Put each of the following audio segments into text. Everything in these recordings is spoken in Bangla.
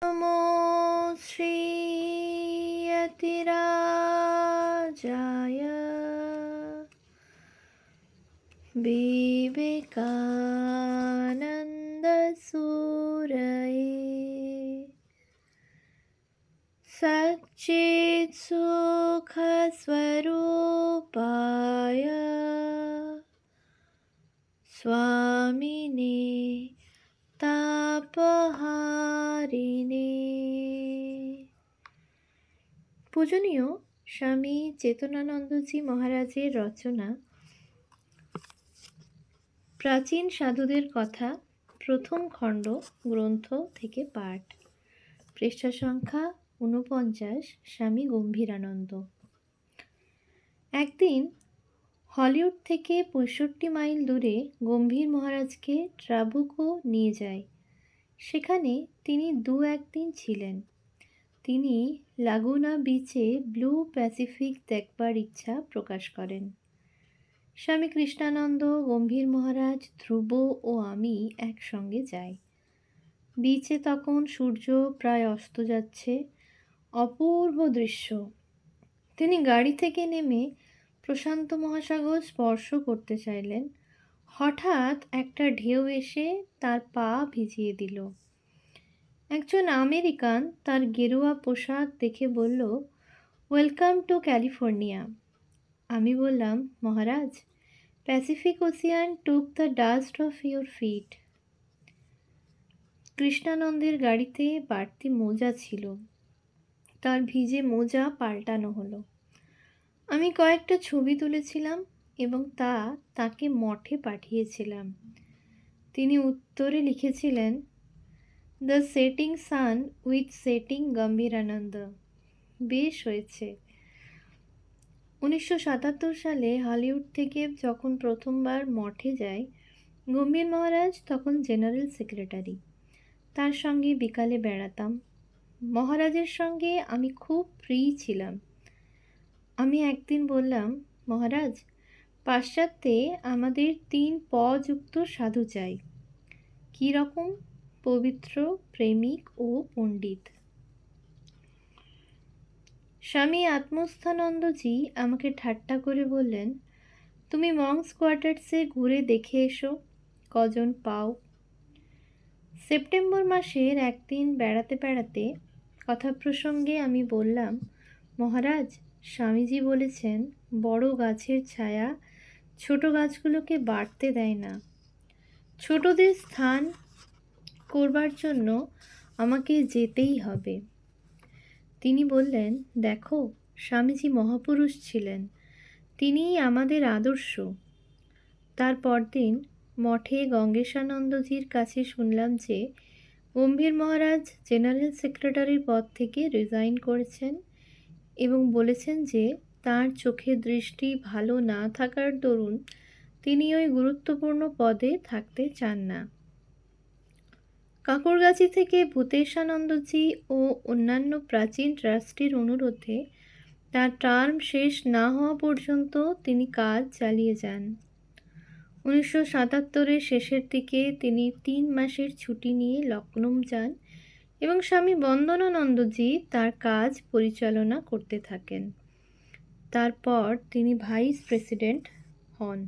নমো শ্রীয়তিরাজায় বিবেকানন্দসূরয়ে সচ্চিৎসুখস্বরূপায় স্বামিনে তাপহারিণে। পূজনীয় স্বামী চেতনানন্দজি মহারাজের রচনা প্রাচীন সাধুদের কথা, প্রথম খণ্ড, গ্রন্থ থেকে পাঠ। পৃষ্ঠা সংখ্যা 49, স্বামী গম্ভীরানন্দ। একদিন হলিউড থেকে 65 মাইল দূরে গম্ভীর মহারাজকে ট্রাবুকো নিয়ে যায়। সেখানে তিনি 2-1 দিন ছিলেন। তিনি লাগুনা বিচে ব্লু প্যাসিফিক দেখবার ইচ্ছা প্রকাশ করেন। স্বামী কৃষ্ণানন্দ, গম্ভীর মহারাজ, ধ্রুব ও আমি একসঙ্গে যাই। বিচে তখন সূর্য প্রায় অস্ত যাচ্ছে, অপূর্ব দৃশ্য। তিনি গাড়ি থেকে নেমে প্রশান্ত মহাসাগর স্পর্শ করতে চাইলেন। হঠাৎ একটা ঢেউ এসে তার পা ভিজিয়ে দিল। একজন আমেরিকান তার গেরুয়া পোশাক দেখে বলল, ওয়েলকাম টু ক্যালিফোর্নিয়া। আমি বললাম, মহারাজ, Pacific Ocean took the dust of your feet. কৃষ্ণানন্দের গাড়িতে বাড়তি মোজা ছিল। তার ভিজে মোজা পাল্টানো হলো। আমি কয়েকটা ছবি তুলেছিলাম এবং তা তাকে মঠে পাঠিয়েছিলাম। তিনি উত্তরে লিখেছিলেন, the setting San with setting Gambhirananda. বেশ হয়েছে। 1977 সালে হলিউড থেকে যখন প্রথমবার মঠে যাই, গম্ভীর মহারাজ তখন জেনারেল সেক্রেটারি। তার সঙ্গে বিকালে বেড়াতাম। মহারাজের সঙ্গে আমি খুব ফ্রি ছিলাম। আমি একদিন বললাম, মহারাজ, পাশ্চাত্যে আমাদের 3 প-যুক্ত সাধু চাই। কী রকম? পবিত্র, প্রেমিক ও পণ্ডিত। স্বামী আত্মস্থানন্দজি আমাকে ঠাট্টা করে বললেন, তুমি মঙ্কস কোয়ার্টার্সে ঘুরে দেখে এসো, কজন পাও। সেপ্টেম্বর মাসের একদিন বেড়াতে বেড়াতে কথা প্রসঙ্গে আমি বললাম, মহারাজ, স্বামীজি বলেছেন বড় গাছের ছায়া ছোট গাছগুলোকে বাড়তে দেয় না। ছোটদের স্থান করবার জন্য আমাকে যেতেই হবে। তিনি বললেন, দেখো, স্বামীজি মহাপুরুষ ছিলেন, তিনিই আমাদের আদর্শ। তার পরদিন মঠে গঙ্গেশানন্দজির কাছে শুনলাম যে গম্ভীর মহারাজ জেনারেল সেক্রেটারির পদ থেকে রিজাইন করেছেন এবং বলেছেন যে তাঁর চোখের দৃষ্টি ভালো না থাকার দরুন তিনি ওই গুরুত্বপূর্ণ পদে থাকতে চান না। কাঁকড়গাছি থেকে ভূতেশানন্দজি ও অন্যান্য প্রাচীন ট্রাস্টির অনুরোধে তার টার্ম শেষ না হওয়া পর্যন্ত তিনি কাজ চালিয়ে যান। 1977-এর শেষের দিকে তিনি 3 মাসের ছুটি নিয়ে লখনৌ যান এবং স্বামী বন্দনানন্দজি তার কাজ পরিচালনা করতে থাকেন। তারপর তিনি ভাইস প্রেসিডেন্ট হন।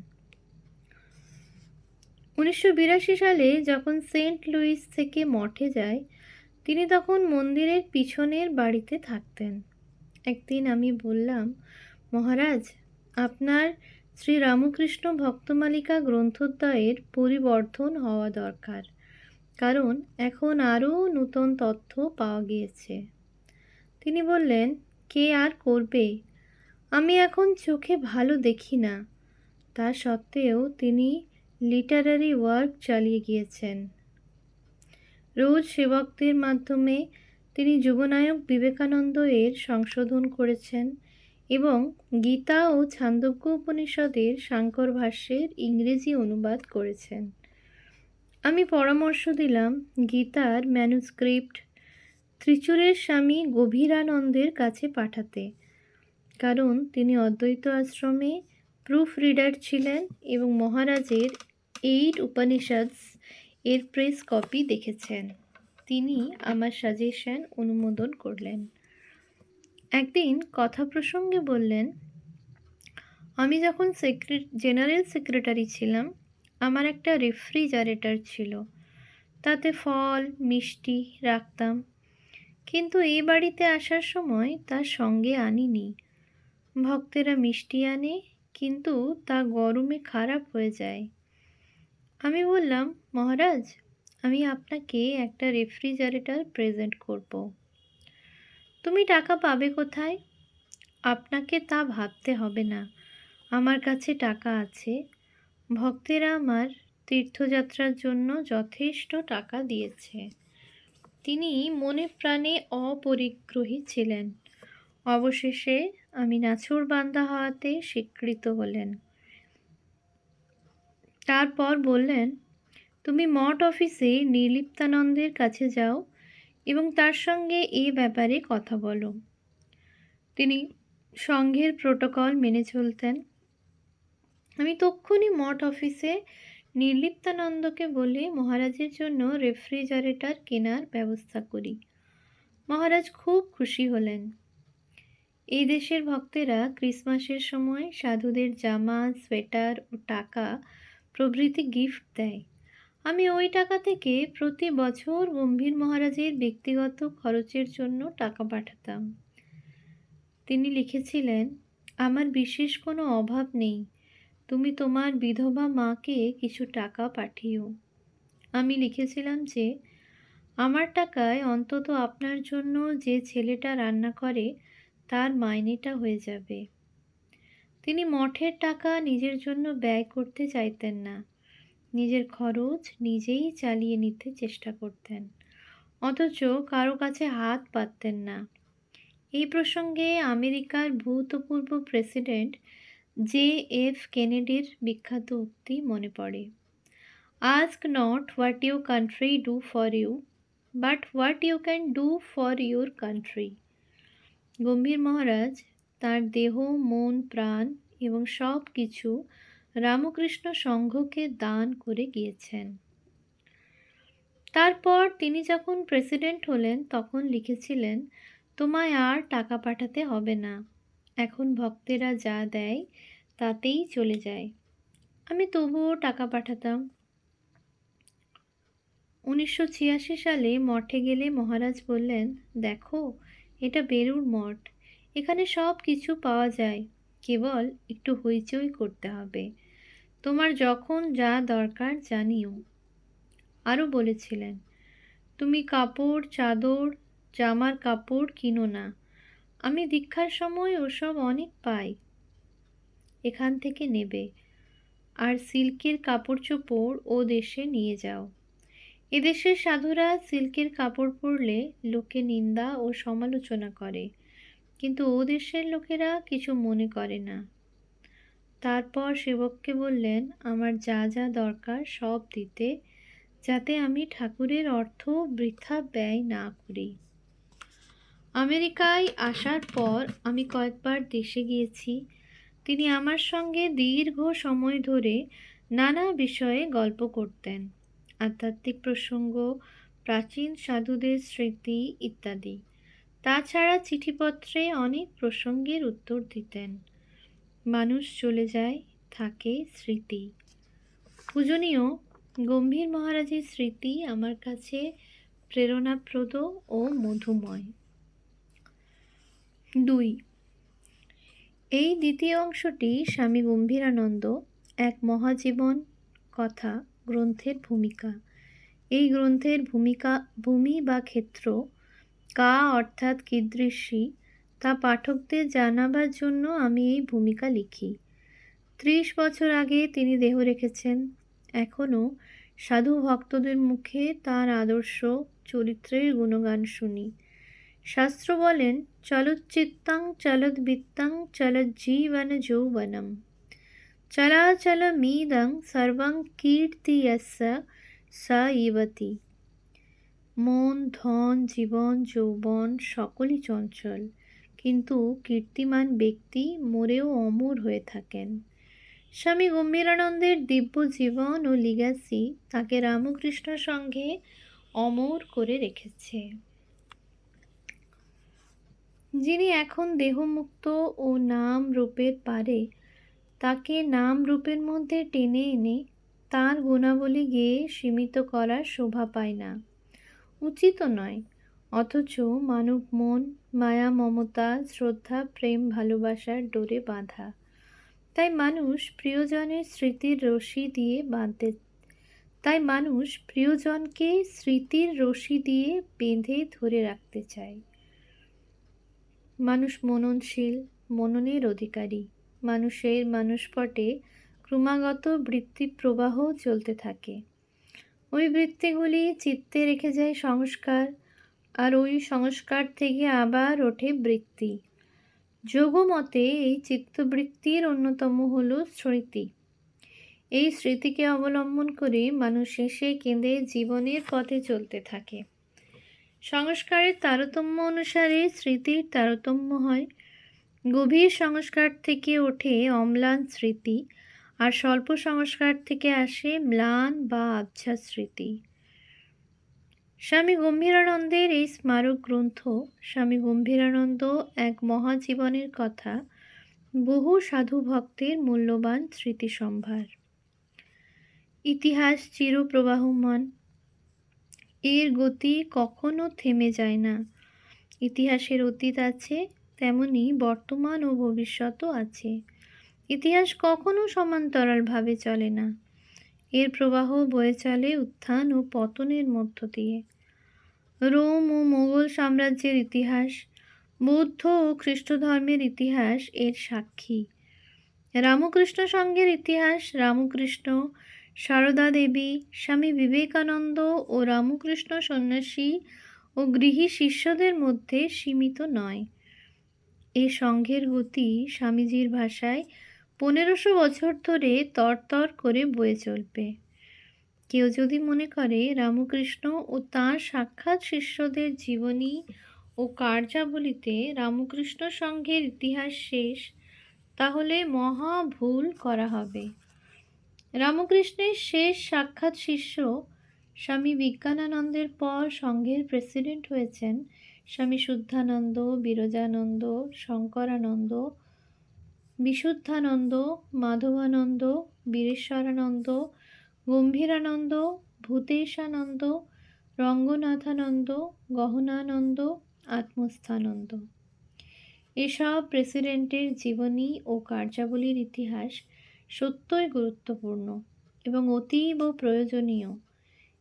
1982 সালে যখন সেন্ট লুইস থেকে মঠে যায়, তিনি তখন মন্দিরের পিছনের বাড়িতে থাকতেন। একদিন আমি বললাম, মহারাজ, আপনার শ্রী রামকৃষ্ণ ভক্তমালিকা গ্রন্থদ্বয়ের পরিবর্ধন হওয়া দরকার, কারণ এখন আরও নূতন তথ্য পাওয়া গিয়েছে। তিনি বললেন, কে আর করবে? আমি এখন চোখে ভালো দেখি না। তা সত্ত্বেও তিনি লিটারারি ওয়ার্ক চালিয়ে গিয়েছেন। রোজ সেবকদের মাধ্যমে তিনি যুবনায়ক বিবেকানন্দ এর সংশোধন করেছেন এবং গীতা ও ছান্দোগ্য উপনিষদের শাঙ্কর ভাষ্যের ইংরেজি অনুবাদ করেছেন। আমি পরামর্শ দিলাম গীতার ম্যানুস্ক্রিপ্ট ত্রিচুরের স্বামী গভীরানন্দের কাছে পাঠাতে, কারণ তিনি অদ্বৈত আশ্রমে প্রুফ রিডার ছিলেন এবং মহারাজের 8 উপনিষদস এর প্রেস কপি দেখেছেন। তিনি আমার সাজেশন অনুমোদন করলেন। একদিন কথা প্রসঙ্গে বললেন, আমি যখন জেনারেল সেক্রেটারি ছিলাম, আমার একটা রেফ্রিজারেটর ছিল, তাতে ফল মিষ্টি রাখতাম, কিন্তু এই বাড়িতে আসার সময় তার সঙ্গে আনিনি। ভক্তেরা মিষ্টি আনে, কিন্তু তা গরমে খারাপ হয়ে যায়। আমি বললাম, মহারাজ, আমি আপনাকে একটা রেফ্রিজারেটর প্রেজেন্ট করব। তুমি টাকা পাবে কোথায়? আপনাকে তা ভাবতে হবে না, আমার কাছে টাকা আছে। ভক্তেরা আমার তীর্থযাত্রার জন্য যথেষ্ট টাকা দিয়েছে। তিনি মনে প্রাণে অপরিগ্রহী ছিলেন। অবশেষে আমি নাছোড়বান্দা হওয়াতে স্বীকৃত হলেন। তারপর বললেন, তুমি মঠ অফিসে নির্লিপ্তানন্দের কাছে যাও এবং তার সঙ্গে এ ব্যাপারে কথা বলো। তিনি সংঘের প্রোটোকল মেনে চলতেন। আমি তক্ষুনি মঠ অফিসে নির্লিপ্তানন্দকে বলে মহারাজের জন্য রেফ্রিজারেটর কেনার ব্যবস্থা করি। মহারাজ খুব খুশি হলেন। এই দেশের ভক্তেরা ক্রিসমাসের সময় সাধুদের জামা, সোয়েটার ও টাকা প্রভৃতি গিফট দেয়। আমি ওই টাকা থেকে প্রতি বছর গম্ভীর মহারাজের ব্যক্তিগত খরচের জন্য টাকা পাঠাতাম। তিনি লিখেছিলেন, আমার বিশেষ কোনো অভাব নেই, তুমি তোমার বিধবা মাকে কিছু টাকা পাঠিও। আমি লিখেছিলাম যে আমার টাকায় অন্তত আপনার জন্য যে ছেলেটা রান্না করে তার মাইনেটা হয়ে যাবে। তিনি মঠের টাকা নিজের জন্য ব্যয় করতে চাইতেন না, নিজের খরচ নিজেই চালিয়ে নিতে চেষ্টা করতেন, অথচ কারো কাছে হাত পাততেন না। এই প্রসঙ্গে আমেরিকার ভূতপূর্ব প্রেসিডেন্ট JF কেনেডির বিখ্যাত উক্তি মনে পড়ে, ask not what your country do for you, but what you can do for your country. গম্ভীর মহারাজ তার দেহ, মন, প্রাণ এবং সব কিছু রামকৃষ্ণ সংঘকে দান করে গিয়েছেন। তারপর তিনি যখন প্রেসিডেন্ট হলেন তখন লিখেছিলেন, তোমায় আর টাকা পাঠাতে হবে না, এখন ভক্তেরা যা দেয় তাতেই চলে যায়। আমি তবুও টাকা পাঠাতাম। 1986 সালে মঠে গেলে মহারাজ বললেন, দেখো, এটা বেলুড় মঠ, এখানে সব কিছু পাওয়া যায়, কেবল একটু হইচই করতে হবে। তোমার যখন যা দরকার জানিও। আরও বলেছিলেন, তুমি কাপড়, চাদর, জামার কাপড় কিনো না, আমি দীক্ষার সময় ওসব অনেক পাই, এখান থেকে নেবে। আর সিল্কের কাপড় চোপড় ও দেশে নিয়ে যাও। এদেশের সাধুরা সিল্কের কাপড় পরলে লোকে নিন্দা ও সমালোচনা করে, কিন্তু ও দেশের লোকেরা কিছু মনে করে না। তারপর সেবককে বললেন, আমার যা যা দরকার সব দিতে, যাতে আমি ঠাকুরের অর্থ বৃথা ব্যয় না করি। আমেরিকায় আসার পর আমি কয়েকবার দেশে গিয়েছি। তিনি আমার সঙ্গে দীর্ঘ সময় ধরে নানা বিষয়ে গল্প করতেন, আধ্যাত্মিক প্রসঙ্গ, প্রাচীন সাধুদের স্মৃতি ইত্যাদি। তাছাড়া চিঠিপত্রে অনেক প্রসঙ্গের উত্তর দিতেন। মানুষ চলে যায়, থাকে স্মৃতি। পূজনীয় গম্ভীর মহারাজের স্মৃতি আমার কাছে প্রেরণাপ্রদ ও মধুময়। 2, এই দ্বিতীয় অংশটি স্বামী গম্ভীরানন্দ এক মহাজীবন কথা গ্রন্থের ভূমিকা। এই গ্রন্থের ভূমি বা ক্ষেত্র কা অর্থাৎ কীদৃশী তা পাঠকদের জানাবার জন্য আমি এই ভূমিকা লিখি। 30 বছর আগে তিনি দেহ রেখেছেন। এখনও সাধু ভক্তদের মুখে তার আদর্শ চরিত্রের গুণগান শুনি। শাস্ত্র বলেন, চলচ্চিত্তাং চলদ্বৃত্তাং চলজ্জীবন যৌবনম চলাচলমিদং সর্বং কীর্তিয়স্য স ইবতি। মন, ধন, জীবন, যৌবন সকলই চঞ্চল, কিন্তু কীর্তিমান ব্যক্তি মরেও অমর হয়ে থাকেন। স্বামী গম্ভীরানন্দের দিব্য জীবন ও লিগ্যাসি তাকে রামকৃষ্ণ সংঘে অমর করে রেখেছে। যিনি এখন দেহমুক্ত ও নাম রূপের পারে, তাকে নাম রূপের মধ্যে টেনে এনে তার গুণাবলী গেয়ে সীমিত করার শোভা পায় না, উচিত নয়। অথচ মানব মন মায়া মমতা শ্রদ্ধা প্রেম ভালোবাসার ডোরে বাঁধা। তাই মানুষ প্রিয়জনের স্মৃতির রশি দিয়ে বাঁধতে তাই মানুষ প্রিয়জনকে স্মৃতির রশি দিয়ে বেঁধে ধরে রাখতে চায়। মানুষ মননশীল, মননের অধিকারী। মানুষের মানসপটে ক্রমাগত বৃত্তি প্রবাহ চলতে থাকে। ওই বৃত্তিগুলি চিত্তে রেখে যায় সংস্কার, আর ওই সংস্কার থেকে আবার ওঠে বৃত্তি। যোগমতে এই চিত্তবৃত্তির অন্যতম হল স্মৃতি। এই স্মৃতিকে অবলম্বন করে মানুষ শেষে কেঁদে জীবনের পথে চলতে থাকে। সংস্কারের তারতম্য অনুসারে স্মৃতির তারতম্য হয়। গভীর সংস্কার থেকে ওঠে অম্লান স্মৃতি, আর স্বল্প সংস্কার থেকে আসে ম্লান বা আবছা স্মৃতি। স্বামী গম্ভীরানন্দের এই স্মারক গ্রন্থ, স্বামী গম্ভীরানন্দ এক মহাজীবনের কথা, বহু সাধু ভক্তের মূল্যবান স্মৃতি সম্ভার। ইতিহাস চিরপ্রবাহমান, এর গতি কখনো থেমে যায় না। ইতিহাসের অতীত আছে, তেমনি বর্তমান ও ভবিষ্যৎও আছে। ইতিহাস কখনো সমান্তরালভাবে চলে না, এর প্রবাহ বয়ে চলে উত্থান ও পতনের মধ্য দিয়ে। রোম ও মোগল সাম্রাজ্যের ইতিহাস, বৌদ্ধ ও খ্রিস্ট ধর্মের ইতিহাস এর সাক্ষী। রামকৃষ্ণ সংঘের ইতিহাস রামকৃষ্ণ, সারদা দেবী, স্বামী বিবেকানন্দ ও রামকৃষ্ণ সন্ন্যাসী ও গৃহী শিষ্যদের মধ্যে সীমিত নয়। এ সংঘের গতি স্বামীজির ভাষায় 1500 বছর ধরে তরতর করে বয়ে চলবে। কেউ যদি মনে করে রামকৃষ্ণ ও তাঁর সাক্ষাৎ শিষ্যদের জীবনী ও কার্যাবলীতে রামকৃষ্ণ সংঘের ইতিহাস শেষ, তাহলে মহা ভুল করা হবে। রামকৃষ্ণের শেষ সাক্ষাৎ শিষ্য স্বামী বিজ্ঞানানন্দের পর সংঘের প্রেসিডেন্ট হয়েছেন স্বামী শুদ্ধানন্দ, বিরজানন্দ, শঙ্করানন্দ, বিশুদ্ধানন্দ, মাধবানন্দ, বীরেশ্বরানন্দ, গম্ভীরানন্দ, ভূতেশানন্দ, রঙ্গনাথানন্দ, গহনানন্দ, আত্মস্থানন্দ। এসব প্রেসিডেন্টের জীবনী ও কার্যাবলীর ইতিহাস সত্যই গুরুত্বপূর্ণ এবং অতীব প্রয়োজনীয়।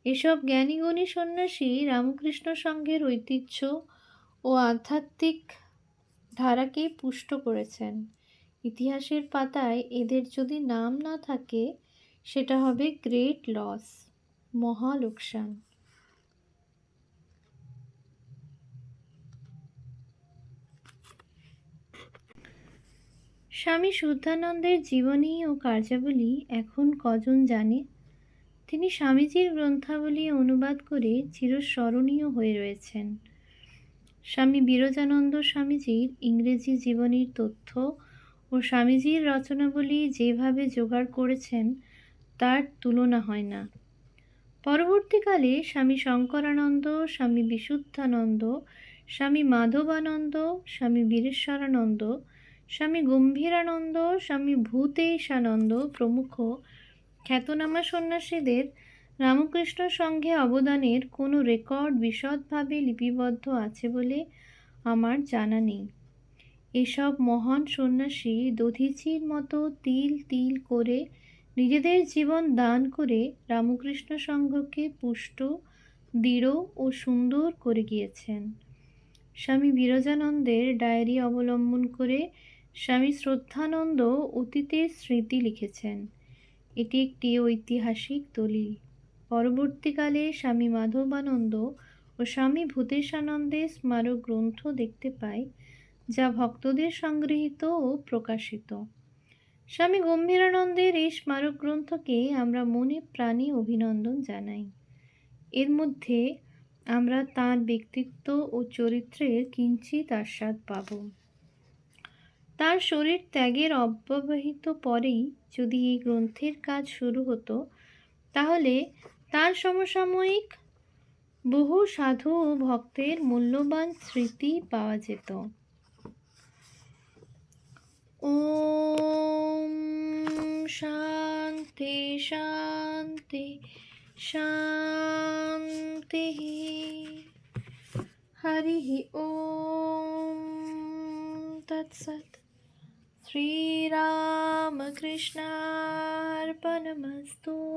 এসব জ্ঞানীগুণী সন্ন্যাসী রামকৃষ্ণ সংঘের ঐতিহ্য ও আধ্যাত্মিক ধারাকে পুষ্ট করেছেন। ইতিহাসের পাতায় এদের যদি নাম না থাকে, সেটা হবে গ্রেট লস, মহা লোকসান। স্বামী শুদ্ধানন্দের জীবনী ও কার্যাবলী এখন কজন জানে? তিনি স্বামীজির গ্রন্থাবলী অনুবাদ করে চিরস্মরণীয় হয়ে রয়েছেন। স্বামী বিরজানন্দ স্বামীজির ইংরেজি জীবনীর তথ্য ও স্বামীজির রচনাবলী যেভাবে জোগাড় করেছেন, তার তুলনা হয় না। পরবর্তীকালে স্বামী শঙ্করানন্দ, স্বামী বিশুদ্ধানন্দ, স্বামী মাধবানন্দ, স্বামী বীরেশ্বরানন্দ, স্বামী গম্ভীরানন্দ, স্বামী ভূতেশানন্দ প্রমুখ খ্যাতনামা সন্ন্যাসীদের রামকৃষ্ণ সংঘে অবদানের কোনো রেকর্ড বিশদভাবে লিপিবদ্ধ আছে বলে আমার জানা নেই। এসব মহান সন্ন্যাসী দধিচির মতো তিল তিল করে নিজেদের জীবন দান করে রামকৃষ্ণ সংঘকে পুষ্ট, দৃঢ় ও সুন্দর করে গিয়েছেন। স্বামী বিরজানন্দের ডায়েরি অবলম্বন করে স্বামী শ্রদ্ধানন্দ অতীতের স্মৃতি লিখেছেন। এটি একটি ঐতিহাসিক দলিল। পরবর্তীকালে স্বামী মাধবানন্দ ও স্বামী ভূতেশানন্দের স্মারক গ্রন্থ দেখতে পাই, যা ভক্তদের সংগৃহীত ও প্রকাশিত। স্বামী গম্ভীরানন্দের এই স্মারক গ্রন্থকে আমরা মনে প্রাণে অভিনন্দন জানাই। এর মধ্যে আমরা তাঁর ব্যক্তিত্ব ও চরিত্রের কিঞ্চিত আস্বাদ পাব। তার শরীর ত্যাগের অব্যবহিত পরেই যদি এই গ্রন্থের কাজ শুরু হতো, তাহলে তার সমসাময়িক বহু সাধু ও ভক্তের মূল্যবান স্মৃতি পাওয়া যেত। ওম শান্তি শান্তি শান্তি। হরি ওম তৎসৎ। শ্রীরামকৃষ্ণার্পণমস্তু।